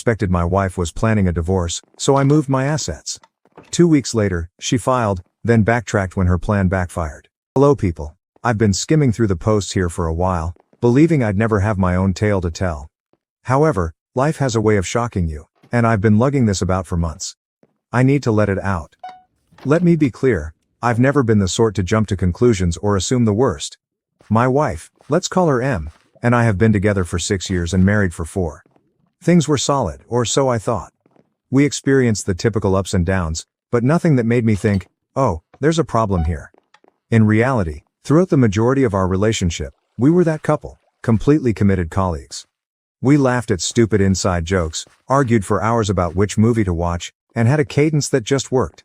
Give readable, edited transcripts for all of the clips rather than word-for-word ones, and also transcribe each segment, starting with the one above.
suspected my wife was planning a divorce, so I moved my assets. 2 weeks later, she filed, then backtracked when her plan backfired. Hello people. I've been skimming through the posts here for a while, believing I'd never have my own tale to tell. However, life has a way of shocking you, and I've been lugging this about for months. I need to let it out. Let me be clear, I've never been the sort to jump to conclusions or assume the worst. My wife, let's call her M, and I have been together for 6 years and married for 4. Things were solid, or so I thought. We experienced the typical ups and downs, but nothing that made me think, oh, there's a problem here. In reality, throughout the majority of our relationship, we were that couple, completely committed colleagues. We laughed at stupid inside jokes, argued for hours about which movie to watch, and had a cadence that just worked.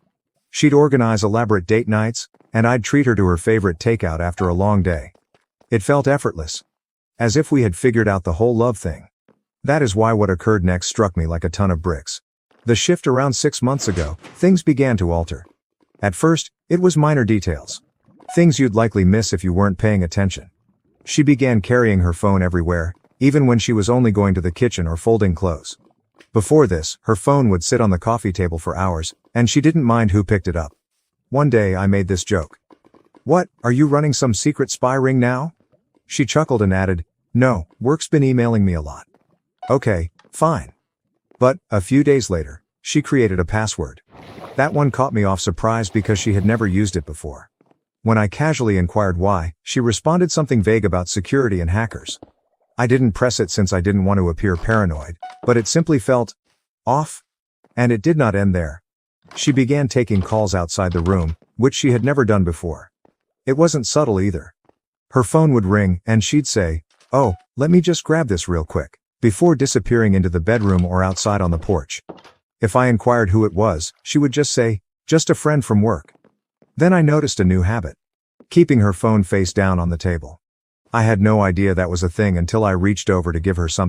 She'd organize elaborate date nights, and I'd treat her to her favorite takeout after a long day. It felt effortless. As if we had figured out the whole love thing. That is why what occurred next struck me like a ton of bricks. The shift around 6 months ago, things began to alter. At first, it was minor details. Things you'd likely miss if you weren't paying attention. She began carrying her phone everywhere, even when she was only going to the kitchen or folding clothes. Before this, her phone would sit on the coffee table for hours, and she didn't mind who picked it up. One day I made this joke. "What, are you running some secret spy ring now?" She chuckled and added, "No, work's been emailing me a lot." Okay, fine. But, a few days later, she created a password. That one caught me off surprise because she had never used it before. When I casually inquired why, she responded something vague about security and hackers. I didn't press it since I didn't want to appear paranoid, but it simply felt off. And it did not end there. She began taking calls outside the room, which she had never done before. It wasn't subtle either. Her phone would ring, and she'd say, "Oh, let me just grab this real quick," before disappearing into the bedroom or outside on the porch. If I inquired who it was, she would just say, "Just a friend from work." Then I noticed a new habit. Keeping her phone face down on the table. I had no idea that was a thing until I reached over to give her something.